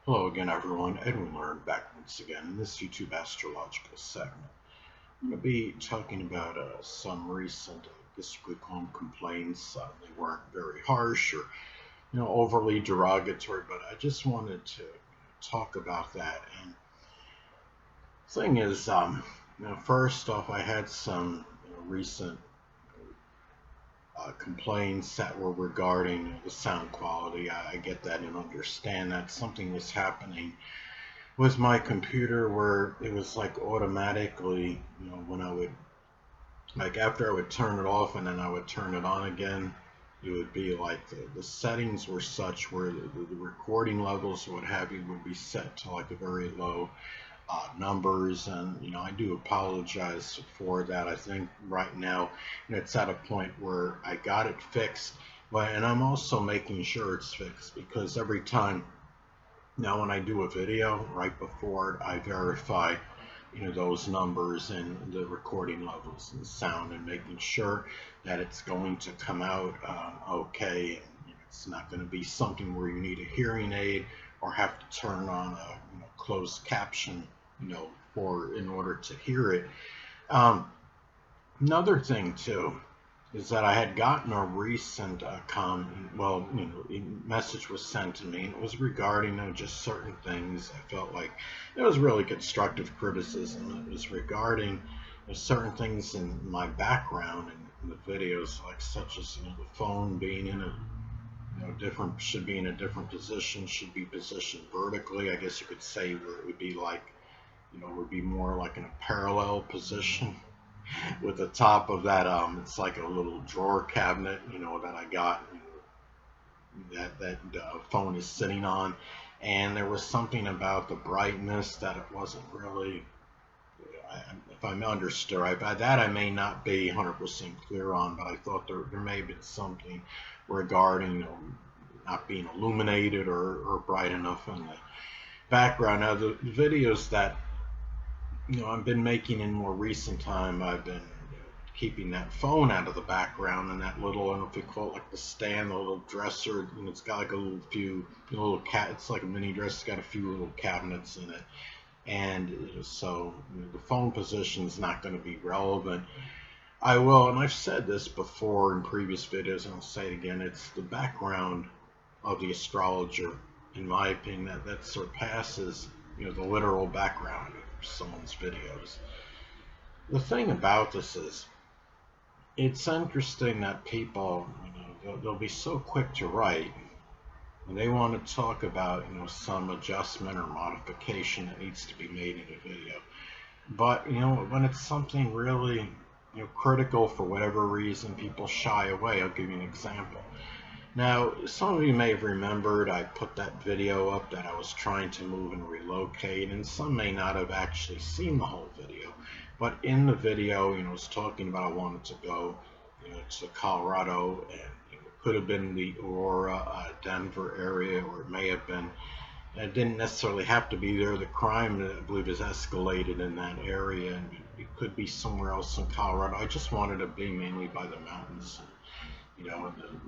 Hello again, everyone. Edwin Learnard back once again in this YouTube astrological segment. I'm going to be talking about some recent, I guess you could call them complaints. They weren't very harsh or overly derogatory, but I just wanted to talk about that. And the thing is, first off, I had some recent complaints that were regarding the sound quality. I get that and understand that something was happening with my computer where it was like automatically, when I would, like after I would turn it off and then I would turn it on again, it would be like the settings were such where the recording levels or what have you would be set to like a very low numbers. And I do apologize for that. I think right now it's at a point where I got it fixed, but and I'm also making sure it's fixed because every time now, when I do a video, right before it, I verify, those numbers and the recording levels and sound, and making sure that it's going to come out okay. And it's not going to be something where you need a hearing aid or have to turn on a closed caption, for in order to hear it. Um, Another thing too is that I had gotten a recent message was sent to me, and it was regarding just certain things. I felt like it was really constructive criticism. It was regarding certain things in my background and in the videos, like such as the phone being in a different should be in a different position, should be positioned vertically. I guess you could say where it would be like would be more like in a parallel position with the top of that it's like a little drawer cabinet that I got that phone is sitting on. And there was something about the brightness that it wasn't really, if I'm understood right by that, I may not be 100% clear on, but I thought there may have been something regarding not being illuminated or bright enough in the background. Now the videos that I've been making in more recent time, I've been keeping that phone out of the background and that little, I don't know if you call it like the stand, the little dresser, and it's got like a little few, little it's like a mini dresser, it's got a few little cabinets in it. And so the phone position is not going to be relevant. I will, and I've said this before in previous videos, and I'll say it again, it's the background of the astrologer, in my opinion, that surpasses, the literal background of someone's videos. The thing about this is, it's interesting that people, they'll be so quick to write and they want to talk about, some adjustment or modification that needs to be made in a video. But, when it's something really, critical for whatever reason, people shy away. I'll give you an example. Now, some of you may have remembered I put that video up that I was trying to move and relocate, and some may not have actually seen the whole video. But in the video, I was talking about I wanted to go, to Colorado, and it could have been the Aurora, Denver area, or it may have been. It didn't necessarily have to be there. The crime, I believe, is escalated in that area, and it could be somewhere else in Colorado. I just wanted to be mainly by the mountains.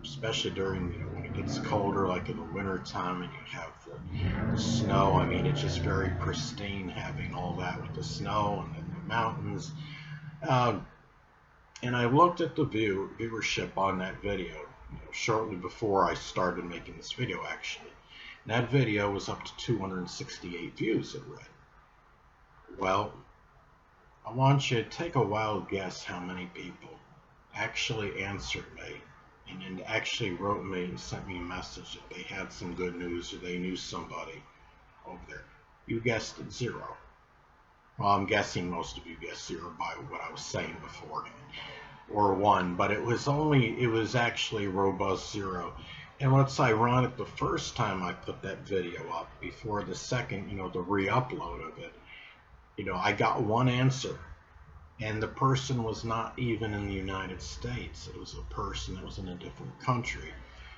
Especially during, when it gets colder, like in the winter time, and you have the snow. I mean, it's just very pristine having all that with the snow and the mountains. Um, and I looked at the viewership on that video, shortly before I started making this video, actually. And that video was up to 268 views, it read. Well, I want you to take a wild guess how many people actually answered me and actually wrote me and sent me a message that they had some good news or they knew somebody over there. You guessed it, zero. Well, I'm guessing most of you guessed zero by what I was saying beforehand, or one, but it was actually robust zero. And what's ironic, the first time I put that video up, before the second, the re-upload of it, I got one answer. And the person was not even in the United States. It was a person that was in a different country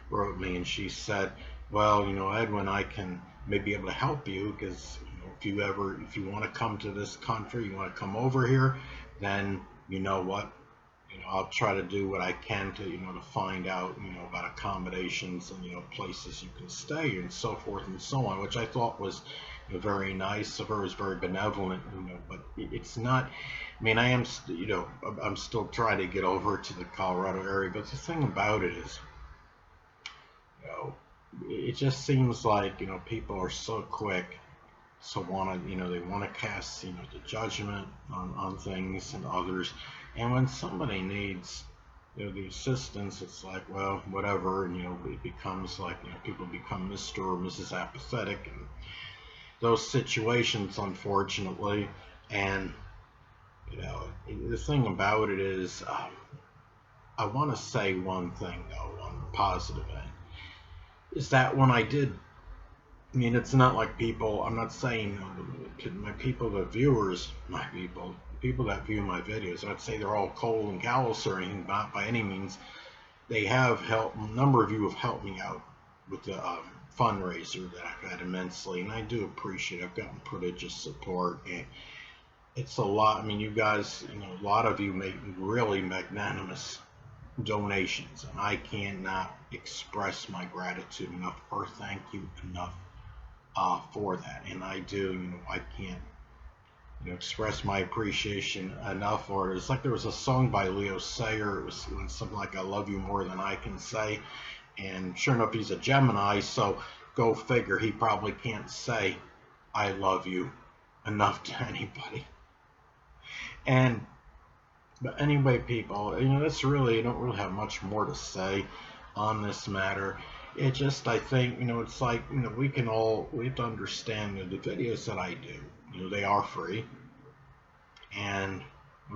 wrote me, and she said, well, Edwin, I can maybe be able to help you because, if you want to come to this country, you want to come over here, then you know what? I'll try to do what I can to, to find out, about accommodations and, places you can stay and so forth and so on, which I thought was, very nice of her, was very benevolent, but it's not, I mean, I am, I'm still trying to get over to the Colorado area, but the thing about it is, it just seems like, people are so quick to want to, they want to cast, the judgment on things and others. And when somebody needs, the assistance, it's like, well, whatever. And, it becomes like, people become Mr. or Mrs. Apathetic and those situations, unfortunately. And, the thing about it is, I want to say one thing, though, on the positive end, is that when I did, I mean, it's not like people, I'm not saying my people, the viewers, people that view my videos, I'd say they're all cold and callous or anything, not by any means. They have helped, a number of you have helped me out with the fundraiser that I've had immensely, and I do appreciate it. I've gotten prodigious support, and it's a lot. I mean, you guys, a lot of you make really magnanimous donations, and I cannot express my gratitude enough or thank you enough for that. And I do, I can't, express my appreciation enough for it. It's like there was a song by Leo Sayer. It was something like "I love you more than I can say," and sure enough, he's a Gemini, so go figure. He probably can't say "I love you" enough to anybody. But anyway, people, that's really, I don't really have much more to say on this matter. It just, I think, it's like, we have to understand that the videos that I do, they are free, and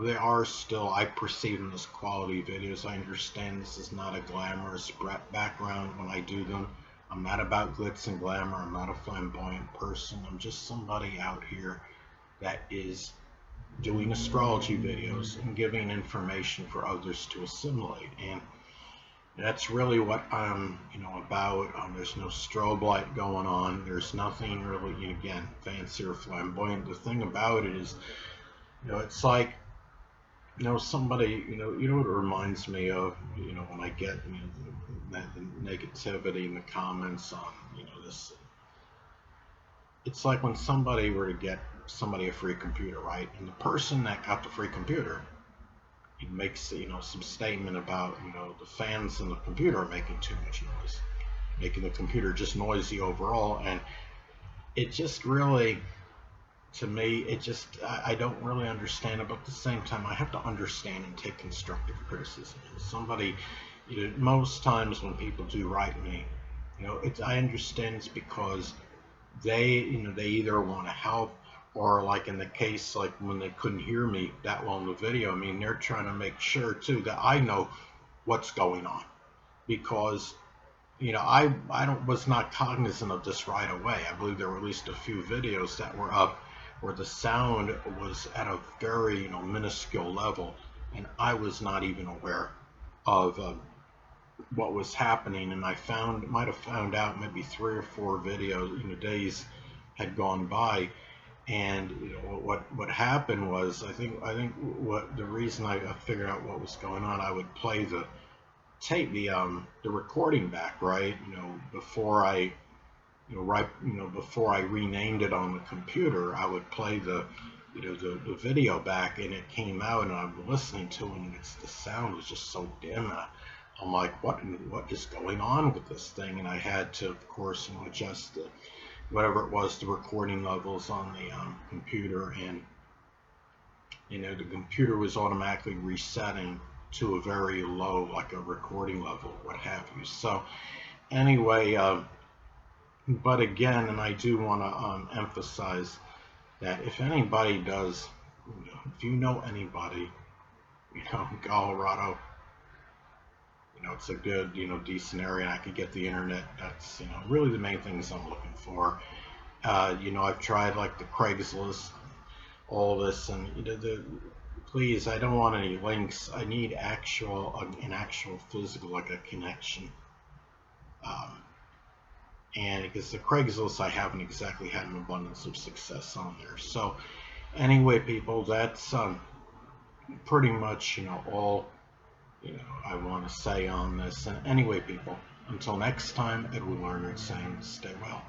they are still, I perceive them as quality videos. I understand this is not a glamorous background when I do them. I'm not about glitz and glamour. I'm not a flamboyant person. I'm just somebody out here that is doing astrology videos and giving information for others to assimilate. And that's really what I'm, about. There's no strobe light going on. There's nothing really, again, fancy or flamboyant. The thing about it is, it's like, somebody, what it reminds me of, when I get, the negativity in the comments on, this. It's like when somebody were to get somebody a free computer, right? And the person that got the free computer, he makes, some statement about, the fans in the computer are making too much noise, making the computer just noisy overall. And it just really, to me, I don't really understand it, but at the same time, I have to understand and take constructive criticism. Somebody, most times when people do write me, I understand it's because they either want to help, or like in the case, like when they couldn't hear me that well in the video, I mean, they're trying to make sure too that I know what's going on, because I was not cognizant of this right away. I believe there were at least a few videos that were up where the sound was at a very minuscule level, and I was not even aware of what was happening. And I might have found out maybe 3 or 4 videos, days had gone by. And what happened was, I think what the reason I figured out what was going on, I would play the tape, the recording back, right, before I before I renamed it on the computer. I would play the the video back, and it came out, and I'm listening to it, and the sound was just so dim. I'm like, what is going on with this thing? And I had to, of course, adjust whatever it was, the recording levels on the computer, and the computer was automatically resetting to a very low, like a recording level, what have you. So anyway, but again, and I do want to emphasize that if anybody does, if you know anybody, in Colorado, it's a good, decent area, and I could get the internet. That's, really the main things I'm looking for. I've tried like the Craigslist, all this, and please, I don't want any links. I need an actual physical, like a connection. And because the Craigslist, I haven't exactly had an abundance of success on there. So anyway, people, that's pretty much all I want to say on this. And anyway, people, until next time, Edwin Learnard saying, stay well.